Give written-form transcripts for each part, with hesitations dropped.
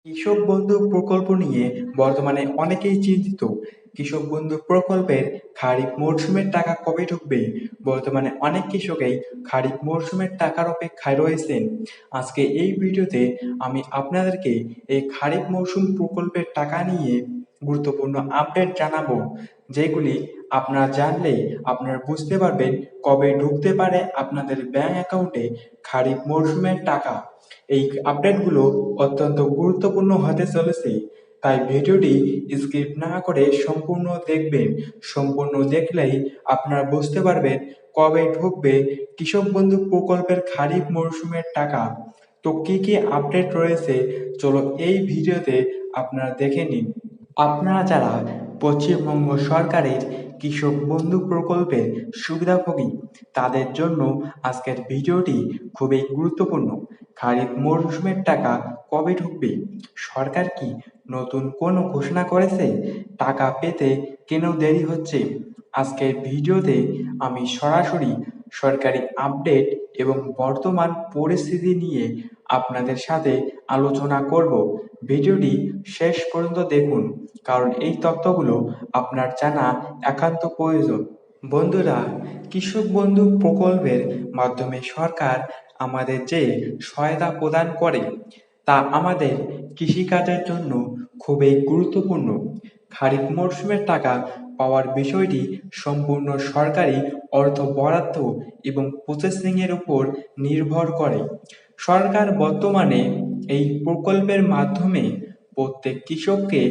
কৃষক বন্ধু প্রকল্প নিয়ে বর্তমানে অনেকেই চিন্তিত। কৃষক বন্ধু প্রকল্পের খারিফ মরশুমের টাকা কবে ঢুকবে? বর্তমানে অনেক কৃষকই খারিফ মরশুমের টাকার অপেক্ষায় রয়েছেন। আজকে এই ভিডিওতে আমি আপনাদেরকে এই খারিফ মরশুম প্রকল্পের টাকা নিয়ে গুরুত্বপূর্ণ আপডেট জানাবো, যেগুলি আপনারা জানলে আপনারা বুঝতে পারবেন কবে ঢুকতে পারে আপনাদের ব্যাংক অ্যাকাউন্টে খারিফ মরশুমের টাকা। এই আপডেটগুলো অত্যন্ত গুরুত্বপূর্ণ হতে চলেছে, তাই ভিডিওটি স্কিপ না করে সম্পূর্ণ দেখবেন। সম্পূর্ণ দেখলেই আপনারা বুঝতে পারবেন কবে ঢুকবে কৃষক বন্ধু প্রকল্পের খারিফ মরশুমের টাকা। তো কি কি আপডেট রয়েছে, চলো এই ভিডিওতে আপনারা দেখে নিন। আপনারা যারা পশ্চিমবঙ্গ সরকারের কৃষক বন্ধু প্রকল্পের সুবিধাভোগী, তাদের জন্য আজকের ভিডিওটি খুবই গুরুত্বপূর্ণ। খারিফ মরশুমের টাকা কবে ঢুকবে? সরকার কি নতুন কোনো ঘোষণা করেছে? টাকা পেতে কেন দেরি হচ্ছে? আজকের ভিডিওতে আমি সরাসরি সরকারি আপডেট এবং বর্তমান পরিস্থিতি নিয়ে আপনাদের সাথে আলোচনা করব। ভিডিওটি শেষ পর্যন্ত দেখুন, কারণ এই তথ্যগুলো আপনার জানা একান্ত প্রয়োজন। বন্ধুরা, কৃষক বন্ধু প্রকল্পের মাধ্যমে সরকার আমাদের যে সহায়তা প্রদান করে, তা আমাদের কৃষিকাজের জন্য খুবই গুরুত্বপূর্ণ। খারিফ মরশুমের টাকা পাওয়ার বিষয়টি সম্পূর্ণ সরকারি অর্থ বরাদ্দ এবং প্রসেসিংয়ের উপর নির্ভর করে। সরকার বর্তমানে এই প্রকল্পের মাধ্যমে প্রত্যেক কৃষককে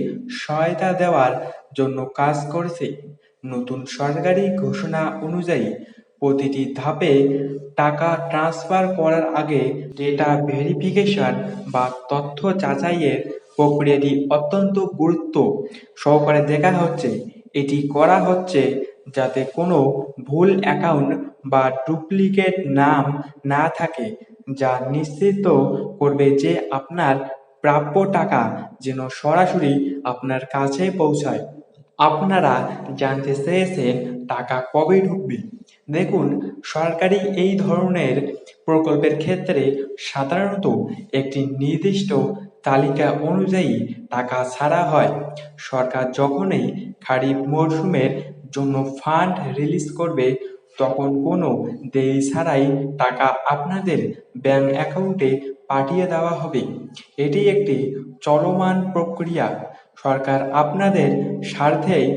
সহায়তা দেওয়ার জন্য কাজ করছে। নতুন সরকারি ঘোষণা অনুযায়ী প্রতিটি ধাপে টাকা ট্রান্সফার করার আগে ডেটা ভেরিফিকেশন বা তথ্য যাচাইয়ের প্রক্রিয়াটি অত্যন্ত গুরুত্ব সহকারে দেখা হচ্ছে। এটি করা হচ্ছে যাতে কোনো ভুল অ্যাকাউন্ট বা ডুপ্লিকেট নাম না থাকে, যা নিশ্চিত করবে যে আপনার প্রাপ্য টাকা যেন সরাসরি আপনার কাছে পৌঁছায়। আপনারা জানতে চেয়েছেন টাকা কবে ঢুকবে। দেখুন, সরকারি এই ধরনের প্রকল্পের ক্ষেত্রে সাধারণত একটি নির্দিষ্ট তালিকা অনুযায়ী টাকা ছাড়া হয়। সরকার যখনই খারিফ মরশুমের জন্য ফান্ড রিলিজ করবে, তখন কোনো দেরি ছাড়াই টাকা আপনাদের ব্যাংক অ্যাকাউন্টে পাঠিয়ে দেওয়া হবে। এটি একটি চলমান প্রক্রিয়া। সরকার আপনাদের স্বার্থেই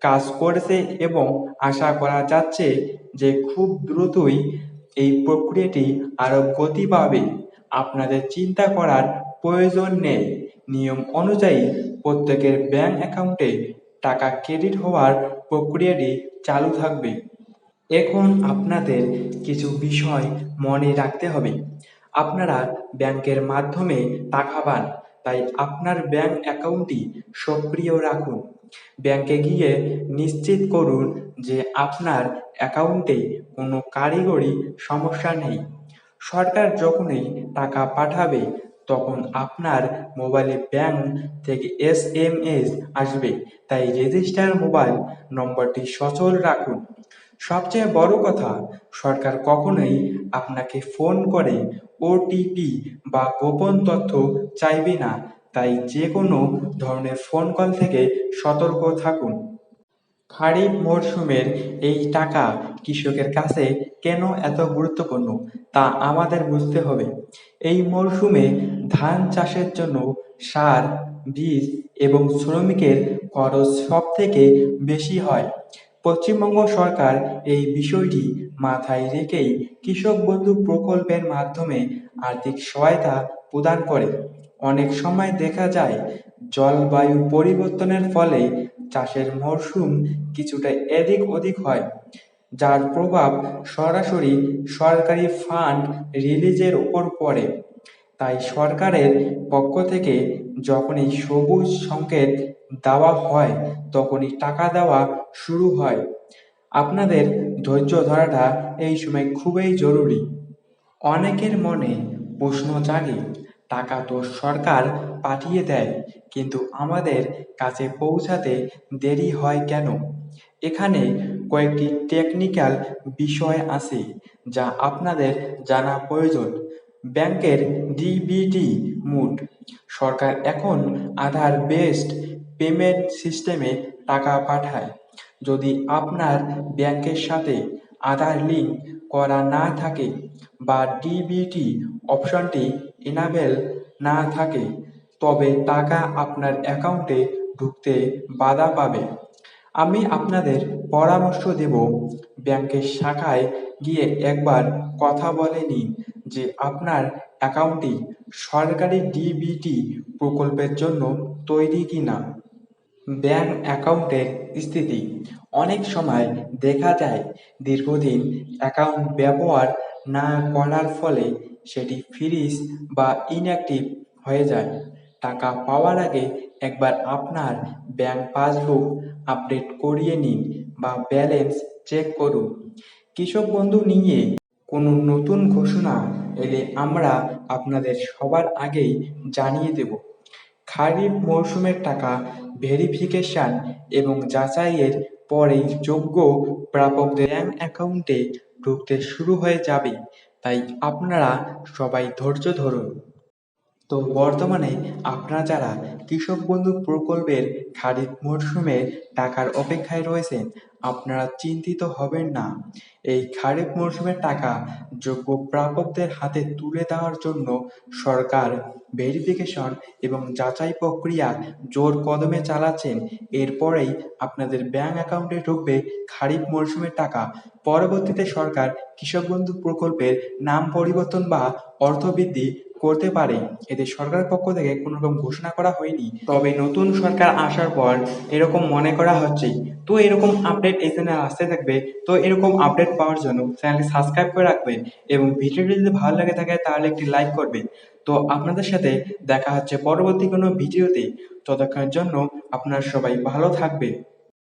কাজ করছে এবং আশা করা যাচ্ছে যে খুব দ্রুতই এই প্রক্রিয়াটি আরও গতি পাবে। আপনাদের চিন্তা করার প্রয়োজন নেই। নিয়ম অনুযায়ী প্রত্যেকের ব্যাংক অ্যাকাউন্টে টাকা ক্রেডিট হওয়ার প্রক্রিয়াটি চালু থাকবে। এখন আপনাদের কিছু বিষয় মনে রাখতে হবে। আপনারা ব্যাংকের মাধ্যমে টাকা পান, তাই আপনার ব্যাংক অ্যাকাউন্টটি সক্রিয় রাখুন। ব্যাংকে গিয়ে নিশ্চিত করুন যে আপনার অ্যাকাউন্টে কোনো কারিগরি সমস্যা নেই। সরকার যখনই টাকা পাঠাবে, তখন আপনার মোবাইলে ব্যাংক থেকে এসএমএস আসবে, তাই রেজিস্টার মোবাইল নম্বরটি সচল রাখুন। সবচেয়ে বড় কথা, সরকার কখনোই আপনাকে ফোন করে ওটিপি বা গোপন তথ্য চাইবে না, তাই যে কোনো ধরনের ফোন কল থেকে সতর্ক থাকুন। খারিফ মরশুমের এই টাকা কৃষকের কাছে কেন এত গুরুত্বপূর্ণ তা আমাদের বুঝতে হবে। এই মরশুমে ধান চাষের জন্য সার, বীজ এবং শ্রমিকের খরচ সবথেকে বেশি হয়। পশ্চিমবঙ্গ সরকার এই বিষয়টি মাথায় রেখেই কৃষক বন্ধু প্রকল্পের মাধ্যমে আর্থিক সহায়তা প্রদান করে। অনেক সময় দেখা যায় জলবায়ু পরিবর্তনের ফলে চাষের মরশুম কিছুটা এদিক ওদিক হয়, যার প্রভাব সরাসরি সরকারি ফান্ড রিলিজের উপর পড়ে। তাই সরকারের পক্ষ থেকে যখনই সবুজ সংকেত দেওয়া হয়, তখনই টাকা দেওয়া শুরু হয়। আপনাদের ধৈর্য ধরাটা এই সময় খুবই জরুরি। অনেকের মনে প্রশ্ন জাগে, টাকা তো সরকার পাঠিয়ে দেয়, কিন্তু আমাদের কাছে পৌঁছাতে দেরি হয় কেন? এখানে কয়েকটি টেকনিক্যাল বিষয় আছে যা আপনাদের জানা প্রয়োজন। ব্যাংকের ডিবিটি মোড। সরকার এখন আধার বেসড পেমেন্ট সিস্টেমে টাকা পাঠায়। যদি আপনার ব্যাংকের সাথে আধার লিঙ্ক করা না থাকে বা ডিবিটি অপশনটি এনাবেল না থাকে, তবে টাকা আপনার অ্যাকাউন্টে ঢুকতে বাধা পাবে। আমি আপনাদের পরামর্শ দেব, ব্যাংকের শাখায় গিয়ে একবার কথা বলে নিন যে আপনার অ্যাকাউন্টটি সরকারি ডিবিটি প্রকল্পের জন্য তৈরি কিনা। ব্যাংক অ্যাকাউন্টের স্থিতি। অনেক সময় দেখা যায় দীর্ঘদিন অ্যাকাউন্ট ব্যবহার না করার ফলে সেটি ফ্রিজ বা ইনঅ্যাক্টিভ হয়ে যায়। টাকা পাওয়ার আগে একবার আপনার ব্যাংক পাসবুক আপডেট করিয়ে নিন বা ব্যালেন্স চেক করুন। কৃষক বন্ধু নিয়ে কোনো নতুন ঘোষণা এলে আমরা আপনাদের সবার আগেই জানিয়ে দেব। খারিফ মরশুমের টাকা ভেরিফিকেশন এবং যাচাইয়ের পরেই যোগ্য প্রাপকদের ব্যাংক অ্যাকাউন্টে ঢুকতে শুরু হয়ে যাবে, তাই আপনারা সবাই ধৈর্য ধরুন। তো বর্তমানে আপনারা যারা কৃষক বন্ধু প্রকল্পের খারিফ মরশুমে টাকার অপেক্ষায় রয়েছেন, আপনারা চিন্তিত হবেন না। এই খারিফ মরশুমের টাকা যোগ্য প্রাপকদের হাতে তুলে দেওয়ার জন্য সরকার ভেরিফিকেশন এবং যাচাই প্রক্রিয়া জোর কদমে চালাচ্ছেন। এরপরেই আপনাদের ব্যাংক অ্যাকাউন্টে ঢুকবে খারিফ মরশুমের টাকা। পরবর্তীতে সরকার কৃষক বন্ধু প্রকল্পের নাম পরিবর্তন বা অর্থ বৃদ্ধি করতে পারে। এতে সরকারের পক্ষ থেকে কোনো রকম ঘোষণা করা হয়নি, তবে নতুন সরকার আসার পর এরকম মনে করা হচ্ছে। তো এরকম আপডেট এই চ্যানেলে আসতে থাকবে। তো এরকম আপডেট পাওয়ার জন্য চ্যানেলটি সাবস্ক্রাইব করে রাখবেন এবং ভিডিওটি যদি ভালো লাগে থাকে তাহলে একটি লাইক করবেন। তো আপনাদের সাথে দেখা হচ্ছে পরবর্তী কোনো ভিডিওতে। ততক্ষণের জন্য আপনারা সবাই ভালো থাকবেন।